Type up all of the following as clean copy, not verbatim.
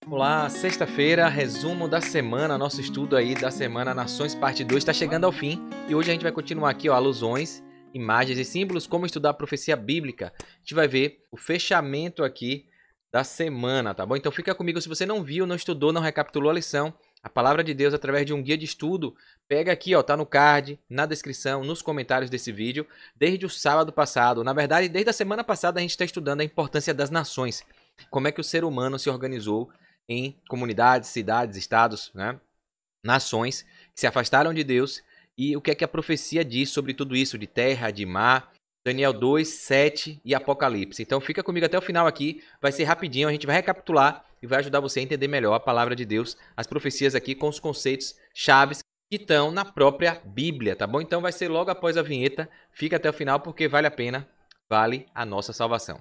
Olá, sexta-feira, resumo da semana, nosso estudo aí da semana Nações Parte 2 está chegando ao fim e hoje a gente vai continuar aqui, ó, alusões, imagens e símbolos, como estudar a profecia bíblica. A gente vai ver o fechamento aqui da semana, tá bom? Então fica comigo, se você não viu, não estudou, não recapitulou a lição, a palavra de Deus através de um guia de estudo, pega aqui, ó, tá no card, na descrição, nos comentários desse vídeo, desde o sábado passado, na verdade, desde a semana passada a gente está estudando a importância das nações, como é que o ser humano se organizou em comunidades, cidades, estados, né? Nações que se afastaram de Deus e o que é que a profecia diz sobre tudo isso, de terra, de mar, Daniel 2, 7 e Apocalipse. Então fica comigo até o final aqui, vai ser rapidinho, a gente vai recapitular e vai ajudar você a entender melhor a palavra de Deus, as profecias aqui com os conceitos chaves que estão na própria Bíblia, tá bom? Então vai ser logo após a vinheta, fica até o final porque vale a pena, vale a nossa salvação.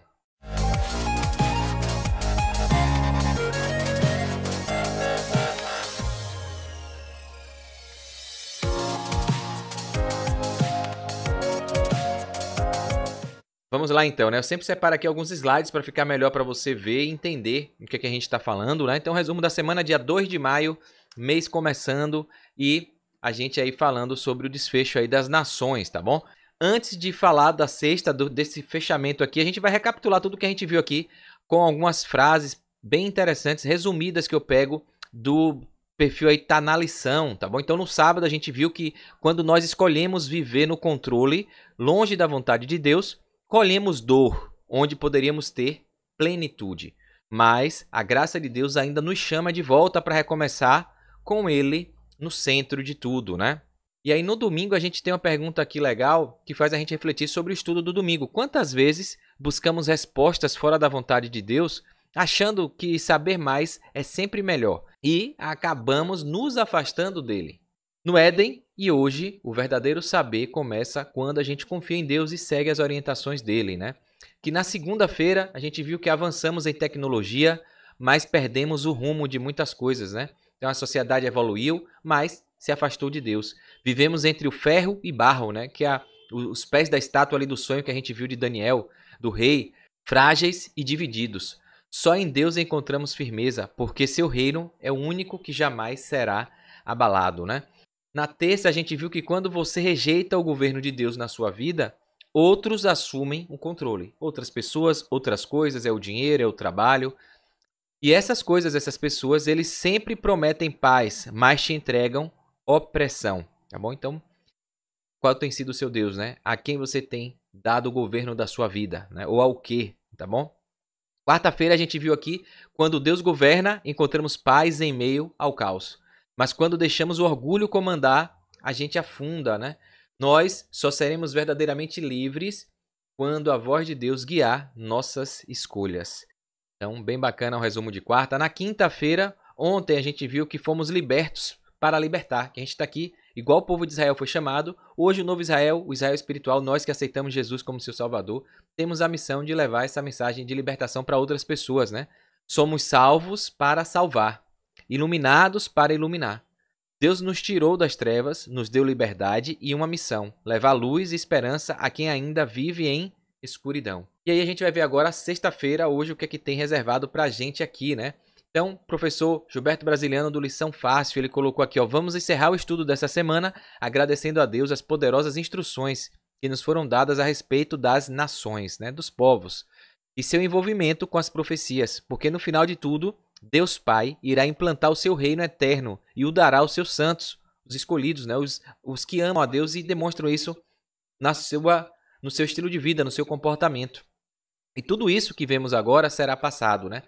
Vamos lá então, né? Eu sempre separo aqui alguns slides para ficar melhor para você ver e entender o que é que a gente está falando, né? Então, resumo da semana, dia 2 de maio, mês começando e a gente aí falando sobre o desfecho aí das nações, tá bom? Antes de falar da sexta, desse fechamento aqui, a gente vai recapitular tudo que a gente viu aqui com algumas frases bem interessantes, resumidas, que eu pego do perfil aí Tá na Lição, tá bom? Então, no sábado, a gente viu que quando nós escolhemos viver no controle, longe da vontade de Deus, colhemos dor, onde poderíamos ter plenitude. Mas a graça de Deus ainda nos chama de volta para recomeçar com Ele no centro de tudo, né? E aí no domingo a gente tem uma pergunta aqui legal que faz a gente refletir sobre o estudo do domingo. Quantas vezes buscamos respostas fora da vontade de Deus, achando que saber mais é sempre melhor e acabamos nos afastando dele? No Éden e hoje, o verdadeiro saber começa quando a gente confia em Deus e segue as orientações dele, né? Que na segunda-feira a gente viu que avançamos em tecnologia, mas perdemos o rumo de muitas coisas, né? Então a sociedade evoluiu, mas se afastou de Deus. Vivemos entre o ferro e barro, né? Que é os pés da estátua ali do sonho que a gente viu de Daniel, do rei, frágeis e divididos. Só em Deus encontramos firmeza, porque seu reino é o único que jamais será abalado, né? Na terça, a gente viu que quando você rejeita o governo de Deus na sua vida, outros assumem o controle. Outras pessoas, outras coisas, é o dinheiro, é o trabalho. E essas coisas, essas pessoas, eles sempre prometem paz, mas te entregam opressão, tá bom? Então, qual tem sido o seu Deus, né? A quem você tem dado o governo da sua vida, né? Ou ao quê, tá bom? Quarta-feira a gente viu aqui, quando Deus governa, encontramos paz em meio ao caos. Mas quando deixamos o orgulho comandar, a gente afunda, né? Nós só seremos verdadeiramente livres quando a voz de Deus guiar nossas escolhas. Então, bem bacana o resumo de quarta. Na quinta-feira, ontem a gente viu que fomos libertos para libertar. Que a gente está aqui, igual o povo de Israel foi chamado. Hoje o novo Israel, o Israel espiritual, nós que aceitamos Jesus como seu Salvador, temos a missão de levar essa mensagem de libertação para outras pessoas, né? Somos salvos para salvar, iluminados para iluminar. Deus nos tirou das trevas, nos deu liberdade e uma missão, levar luz e esperança a quem ainda vive em escuridão. E aí a gente vai ver agora, sexta-feira, hoje, o que é que tem reservado para a gente aqui, né? Então, professor Gilberto Brasiliano do Lição Fácil, ele colocou aqui, ó, vamos encerrar o estudo dessa semana agradecendo a Deus as poderosas instruções que nos foram dadas a respeito das nações, né, dos povos, e seu envolvimento com as profecias, porque no final de tudo, Deus Pai irá implantar o seu reino eterno e o dará aos seus santos, os escolhidos, né, os que amam a Deus e demonstram isso no seu estilo de vida, no seu comportamento. E tudo isso que vemos agora será passado, né?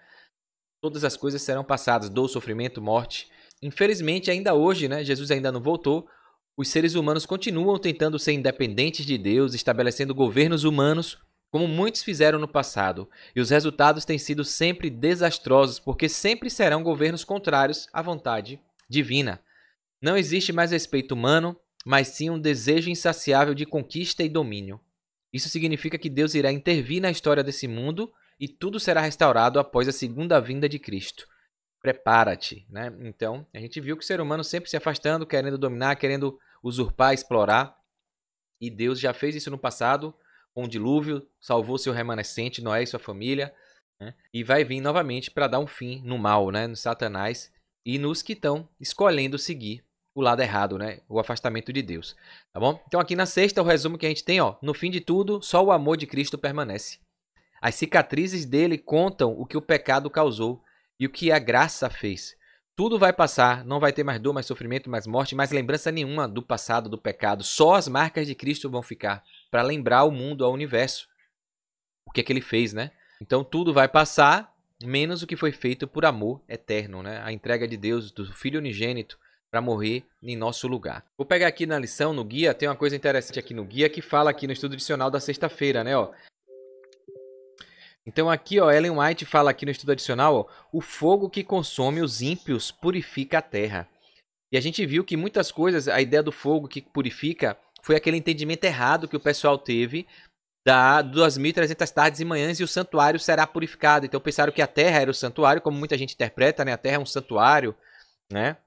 Todas as coisas serão passadas, dor, sofrimento, morte. Infelizmente, ainda hoje, né, Jesus ainda não voltou, os seres humanos continuam tentando ser independentes de Deus, estabelecendo governos humanos, como muitos fizeram no passado. E os resultados têm sido sempre desastrosos, porque sempre serão governos contrários à vontade divina. Não existe mais respeito humano, mas sim um desejo insaciável de conquista e domínio. Isso significa que Deus irá intervir na história desse mundo e tudo será restaurado após a segunda vinda de Cristo. Prepara-te, né? Então, a gente viu que o ser humano sempre se afastando, querendo dominar, querendo usurpar, explorar. E Deus já fez isso no passado, com o dilúvio, salvou seu remanescente, Noé e sua família. né? E vai vir novamente para dar um fim no mal, né? No Satanás e nos que estão escolhendo seguir o lado errado, né? O afastamento de Deus, tá bom? Então aqui na sexta, o resumo que a gente tem, ó, no fim de tudo, só o amor de Cristo permanece. As cicatrizes dele contam o que o pecado causou e o que a graça fez. Tudo vai passar, não vai ter mais dor, mais sofrimento, mais morte, mais lembrança nenhuma do passado, do pecado. Só as marcas de Cristo vão ficar para lembrar o mundo, ao universo, o que é que ele fez, né? Então tudo vai passar, menos o que foi feito por amor eterno, né? A entrega de Deus, do Filho unigênito, para morrer em nosso lugar. Vou pegar aqui na lição, no guia, tem uma coisa interessante aqui no guia que fala aqui no estudo adicional da sexta-feira, né? Ó. Então aqui, ó, Ellen White fala aqui no estudo adicional, ó, o fogo que consome os ímpios purifica a terra. E a gente viu que muitas coisas, a ideia do fogo que purifica, foi aquele entendimento errado que o pessoal teve da 2.300 tardes e manhãs e o santuário será purificado. Então pensaram que a terra era o santuário, como muita gente interpreta, né? A terra é um santuário, né?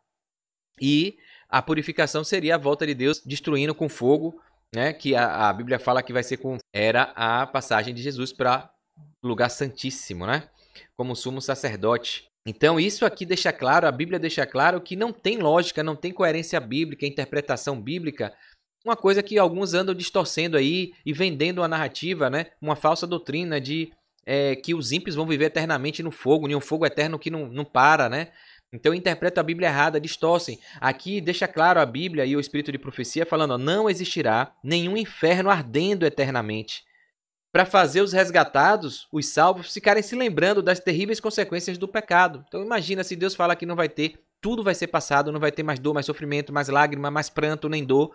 E a purificação seria a volta de Deus destruindo com fogo, né? Que a Bíblia fala que vai ser com... Era a passagem de Jesus para lugar santíssimo, né? Como sumo sacerdote. Então isso aqui deixa claro, a Bíblia deixa claro que não tem lógica, não tem coerência bíblica, interpretação bíblica. Uma coisa que alguns andam distorcendo aí e vendendo uma narrativa, né? Uma falsa doutrina de que os ímpios vão viver eternamente no fogo, em um fogo eterno que não para, né? Então interpretam a Bíblia errada, distorcem. Aqui deixa claro a Bíblia e o Espírito de Profecia falando, ó, não existirá nenhum inferno ardendo eternamente, para fazer os resgatados, os salvos, ficarem se lembrando das terríveis consequências do pecado. Então imagina se Deus fala que não vai ter, tudo vai ser passado, não vai ter mais dor, mais sofrimento, mais lágrima, mais pranto, nem dor.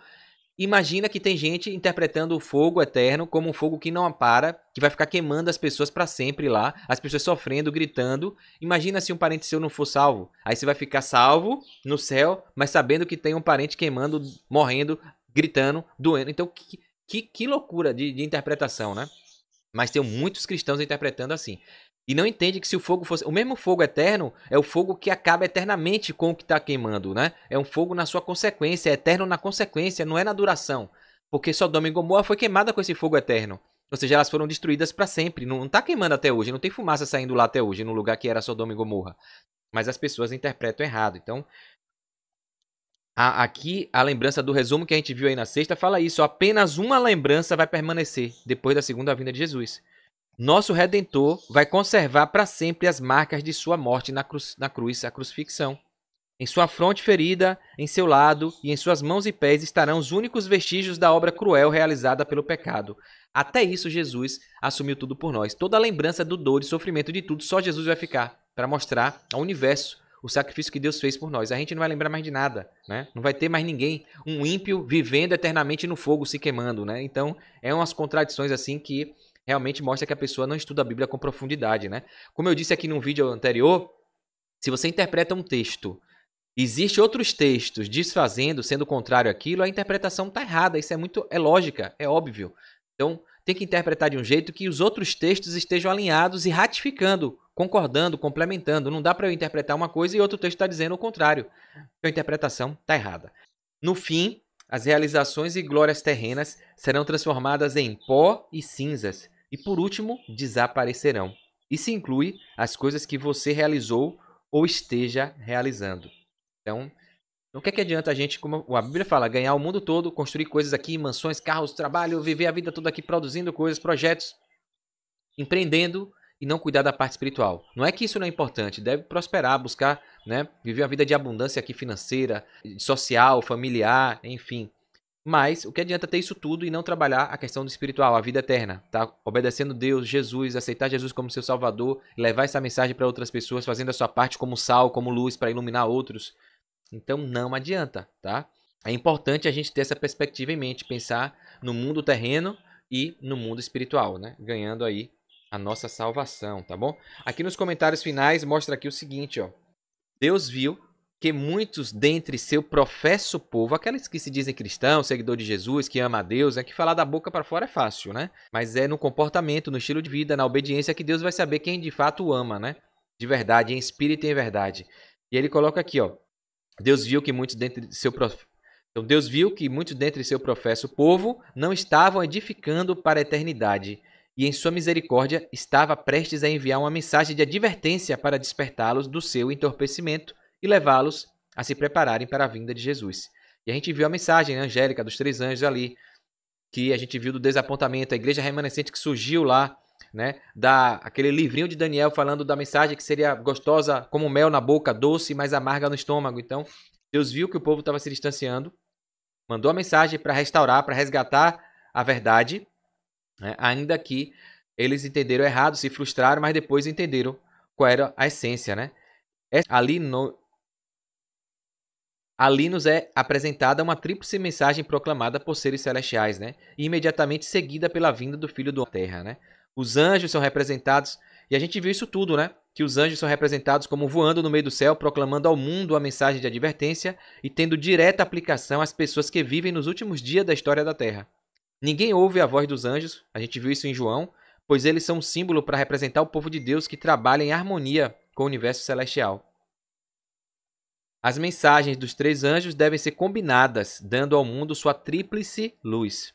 Imagina que tem gente interpretando o fogo eterno como um fogo que não para, que vai ficar queimando as pessoas para sempre lá, as pessoas sofrendo, gritando. Imagina se um parente seu não for salvo. Aí você vai ficar salvo no céu, mas sabendo que tem um parente queimando, morrendo, gritando, doendo. Então que loucura de interpretação, né? Mas tem muitos cristãos interpretando assim. E não entende que se o fogo fosse... O mesmo fogo eterno é o fogo que acaba eternamente com o que está queimando, né? É um fogo na sua consequência, é eterno na consequência, não é na duração. Porque Sodoma e Gomorra foi queimada com esse fogo eterno. Ou seja, elas foram destruídas para sempre. Não está queimando até hoje, não tem fumaça saindo lá até hoje, no lugar que era Sodoma e Gomorra. Mas as pessoas interpretam errado. Então, aqui a lembrança do resumo que a gente viu aí na sexta fala isso. Apenas uma lembrança vai permanecer depois da segunda vinda de Jesus. Nosso Redentor vai conservar para sempre as marcas de sua morte na cruz, a crucifixão. Em sua fronte ferida, em seu lado e em suas mãos e pés estarão os únicos vestígios da obra cruel realizada pelo pecado. Até isso Jesus assumiu tudo por nós. Toda a lembrança do dor e sofrimento de tudo, só Jesus vai ficar para mostrar ao universo o sacrifício que Deus fez por nós. A gente não vai lembrar mais de nada, né? Não vai ter mais ninguém, um ímpio vivendo eternamente no fogo, se queimando, né? Então, é umas contradições assim que realmente mostra que a pessoa não estuda a Bíblia com profundidade, né? Como eu disse aqui num vídeo anterior, se você interpreta um texto, existe outros textos desfazendo, sendo contrário àquilo, a interpretação está errada. Isso é lógica, é óbvio. Então, tem que interpretar de um jeito que os outros textos estejam alinhados e ratificando, concordando, complementando. Não dá para eu interpretar uma coisa e outro texto está dizendo o contrário. Então, a interpretação está errada. No fim, as realizações e glórias terrenas serão transformadas em pó e cinzas. E por último, desaparecerão. Isso inclui as coisas que você realizou ou esteja realizando. Então, o que adianta a gente, como a Bíblia fala, ganhar o mundo todo, construir coisas aqui, mansões, carros, trabalho, viver a vida toda aqui produzindo coisas, projetos, empreendendo e não cuidar da parte espiritual. Não é que isso não é importante, deve prosperar, buscar, né, viver uma vida de abundância aqui financeira, social, familiar, enfim. Mas o que adianta ter isso tudo e não trabalhar a questão do espiritual, a vida eterna, tá? Obedecendo Deus, Jesus, aceitar Jesus como seu Salvador, levar essa mensagem para outras pessoas, fazendo a sua parte como sal, como luz para iluminar outros. Então não adianta, tá? É importante a gente ter essa perspectiva em mente, pensar no mundo terreno e no mundo espiritual, né? Ganhando aí a nossa salvação, tá bom? Aqui nos comentários finais mostra aqui o seguinte, ó. Deus viu que muitos dentre seu professo povo, aqueles que se dizem cristãos, seguidor de Jesus, que ama a Deus, que falar da boca para fora é fácil, né? Mas é no comportamento, no estilo de vida, na obediência que Deus vai saber quem de fato o ama, né? De verdade, em espírito e em verdade. E ele coloca aqui, ó. Deus viu que muitos dentre seu Então Deus viu que muitos dentre seu professo povo não estavam edificando para a eternidade e em sua misericórdia estava prestes a enviar uma mensagem de advertência para despertá-los do seu entorpecimento e levá-los a se prepararem para a vinda de Jesus. E a gente viu a mensagem, né, angélica dos 3 anjos ali, que a gente viu do desapontamento, a igreja remanescente que surgiu lá, né, aquele livrinho de Daniel falando da mensagem que seria gostosa como mel na boca, doce, mas amarga no estômago. Então, Deus viu que o povo estava se distanciando, mandou a mensagem para restaurar, para resgatar a verdade, né, ainda que eles entenderam errado, se frustraram, mas depois entenderam qual era a essência, né? Ali nos é apresentada uma tríplice mensagem proclamada por seres celestiais, né? E imediatamente seguida pela vinda do Filho da Terra, né? Os anjos são representados, e a gente viu isso tudo, né? Que os anjos são representados como voando no meio do céu, proclamando ao mundo a mensagem de advertência e tendo direta aplicação às pessoas que vivem nos últimos dias da história da Terra. Ninguém ouve a voz dos anjos, a gente viu isso em João, pois eles são um símbolo para representar o povo de Deus que trabalha em harmonia com o universo celestial. As mensagens dos 3 anjos devem ser combinadas, dando ao mundo sua tríplice luz.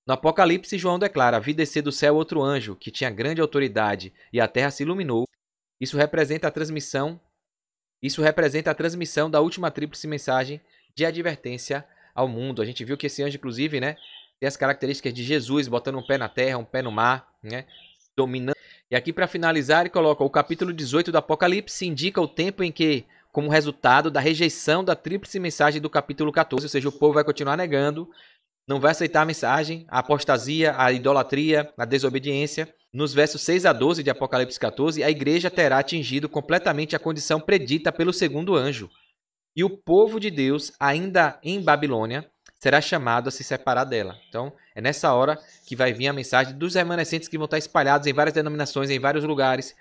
No Apocalipse, João declara: vi descer do céu outro anjo, que tinha grande autoridade, e a terra se iluminou. Isso representa a transmissão da última tríplice mensagem de advertência ao mundo. A gente viu que esse anjo, inclusive, né, tem as características de Jesus, botando um pé na terra, um pé no mar, né, dominando. E aqui, para finalizar, ele coloca: o capítulo 18 do Apocalipse indica o tempo em que, como resultado da rejeição da tríplice mensagem do capítulo 14, ou seja, o povo vai continuar negando, não vai aceitar a mensagem, a apostasia, a idolatria, a desobediência. Nos versos 6 a 12 de Apocalipse 14, a igreja terá atingido completamente a condição predita pelo segundo anjo. E o povo de Deus, ainda em Babilônia, será chamado a se separar dela. Então, é nessa hora que vai vir a mensagem dos remanescentes que vão estar espalhados em várias denominações, em vários lugares.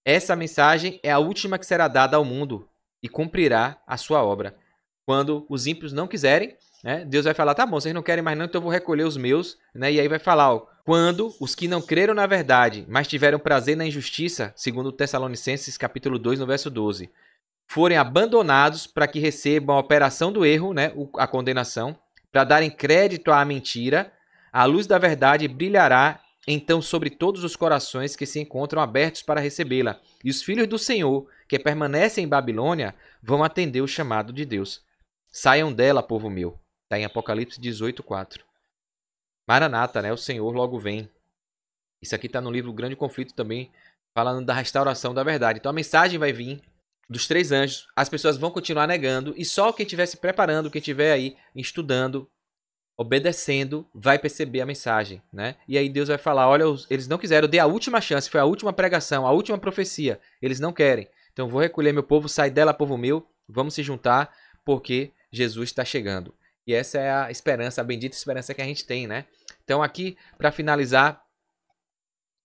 Essa mensagem é a última que será dada ao mundo e cumprirá a sua obra. Quando os ímpios não quiserem, né, Deus vai falar: tá bom, vocês não querem mais não, então eu vou recolher os meus, né? E aí vai falar: ó, quando os que não creram na verdade, mas tiveram prazer na injustiça, segundo Tessalonicenses capítulo 2, no verso 12, forem abandonados para que recebam a operação do erro, né, a condenação, para darem crédito à mentira, a luz da verdade brilhará então sobre todos os corações que se encontram abertos para recebê-la. E os filhos do Senhor, que permanecem em Babilônia, vão atender o chamado de Deus. Saiam dela, povo meu. Está em Apocalipse 18, 4. Maranata, né? O Senhor logo vem. Isso aqui está no livro Grande Conflito também, falando da restauração da verdade. Então a mensagem vai vir dos 3 anjos. As pessoas vão continuar negando. E só quem estiver se preparando, quem estiver aí estudando, obedecendo, vai perceber a mensagem, né? E aí Deus vai falar: olha, eles não quiseram, eu dei a última chance, foi a última pregação, a última profecia. Eles não querem. Então vou recolher meu povo, sai dela, povo meu, vamos se juntar, porque Jesus está chegando. E essa é a esperança, a bendita esperança que a gente tem, né? Então aqui, para finalizar,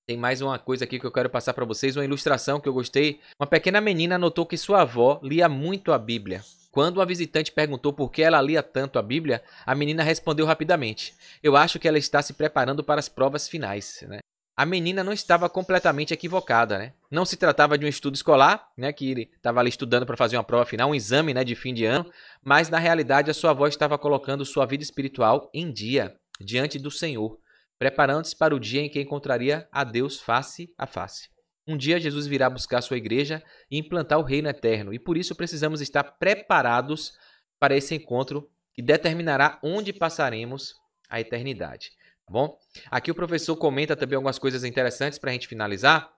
tem mais uma coisa aqui que eu quero passar para vocês, uma ilustração que eu gostei. Uma pequena menina notou que sua avó lia muito a Bíblia. Quando uma visitante perguntou por que ela lia tanto a Bíblia, a menina respondeu rapidamente: eu acho que ela está se preparando para as provas finais, né? A menina não estava completamente equivocada, né? Não se tratava de um estudo escolar, né, que ele estava ali estudando para fazer uma prova final, um exame, né, de fim de ano, mas na realidade a sua avó estava colocando sua vida espiritual em dia, diante do Senhor, preparando-se para o dia em que encontraria a Deus face a face. Um dia Jesus virá buscar sua igreja e implantar o reino eterno, e por isso precisamos estar preparados para esse encontro que determinará onde passaremos a eternidade. Tá bom? Aqui o professor comenta também algumas coisas interessantes para a gente finalizar.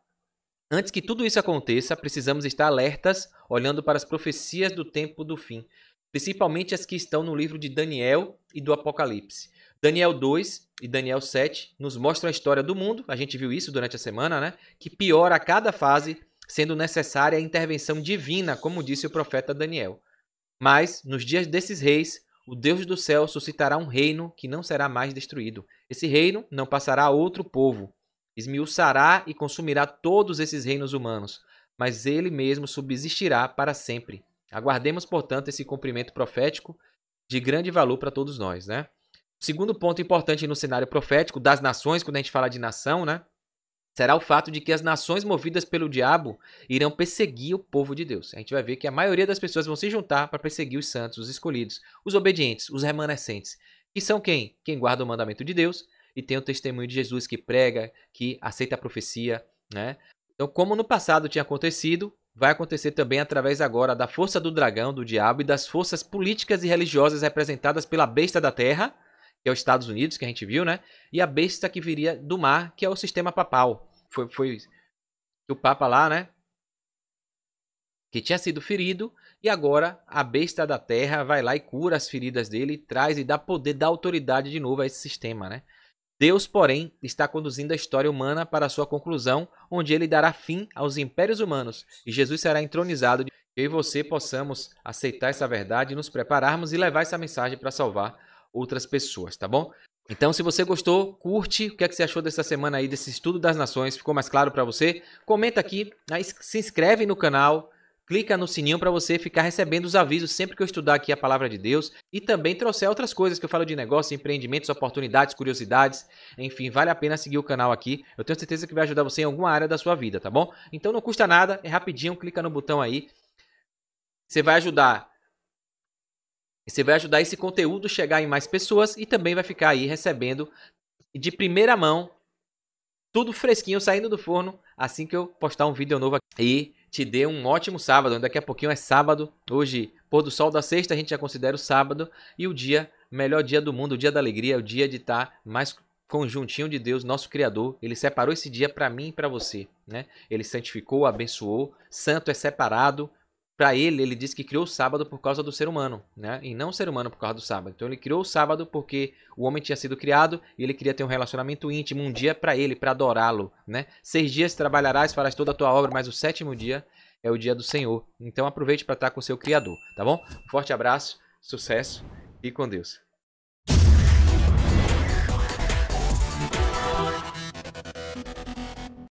Antes que tudo isso aconteça, precisamos estar alertas, olhando para as profecias do tempo do fim, principalmente as que estão no livro de Daniel e do Apocalipse. Daniel 2 e Daniel 7 nos mostram a história do mundo, a gente viu isso durante a semana, né? Que piora a cada fase, sendo necessária a intervenção divina, como disse o profeta Daniel. Mas, nos dias desses reis, o Deus do céu suscitará um reino que não será mais destruído. Esse reino não passará a outro povo, esmiuçará e consumirá todos esses reinos humanos, mas ele mesmo subsistirá para sempre. Aguardemos, portanto, esse cumprimento profético de grande valor para todos nós, né? O segundo ponto importante no cenário profético das nações, quando a gente fala de nação, né, será o fato de que as nações movidas pelo diabo irão perseguir o povo de Deus. A gente vai ver que a maioria das pessoas vão se juntar para perseguir os santos, os escolhidos, os obedientes, os remanescentes, que são quem? Quem guarda o mandamento de Deus e tem o testemunho de Jesus que prega, que aceita a profecia, né? Então, como no passado tinha acontecido, vai acontecer também através agora da força do dragão, do diabo, e das forças políticas e religiosas representadas pela besta da terra, que é os Estados Unidos, que a gente viu, né? E a besta que viria do mar, que é o sistema papal. Foi o Papa lá, né? Que tinha sido ferido, e agora a besta da terra vai lá e cura as feridas dele, traz e dá poder, dá autoridade de novo a esse sistema, né? Deus, porém, está conduzindo a história humana para a sua conclusão, onde ele dará fim aos impérios humanos e Jesus será entronizado. Que eu e você possamos aceitar essa verdade, nos prepararmos e levar essa mensagem para salvar outras pessoas, tá bom? Então, se você gostou, curte. O que é que você achou dessa semana aí, desse estudo das nações? Ficou mais claro para você? Comenta aqui, aí se inscreve no canal. Clica no sininho para você ficar recebendo os avisos sempre que eu estudar aqui a palavra de Deus e também trouxer outras coisas que eu falo de negócio, empreendimentos, oportunidades, curiosidades. Enfim, vale a pena seguir o canal aqui. Eu tenho certeza que vai ajudar você em alguma área da sua vida, tá bom? Então não custa nada, é rapidinho, clica no botão aí. Você vai ajudar esse conteúdo chegar em mais pessoas e também vai ficar aí recebendo de primeira mão tudo fresquinho, saindo do forno, assim que eu postar um vídeo novo aqui. E te dê um ótimo sábado. Daqui a pouquinho é sábado. Hoje, pôr do sol da sexta, a gente já considera o sábado. E o dia, melhor dia do mundo, o dia da alegria, o dia de estar mais conjuntinho de Deus, nosso Criador. Ele separou esse dia para mim e para você, né? Ele santificou, abençoou. Santo é separado. Para ele disse que criou o sábado por causa do ser humano, né? E não o ser humano por causa do sábado. Então ele criou o sábado porque o homem tinha sido criado e ele queria ter um relacionamento íntimo, um dia para ele, para adorá-lo, né? 6 dias trabalharás, farás toda a tua obra, mas o 7º dia é o dia do Senhor. Então aproveite para estar com o seu Criador, tá bom? Forte abraço, sucesso e com Deus.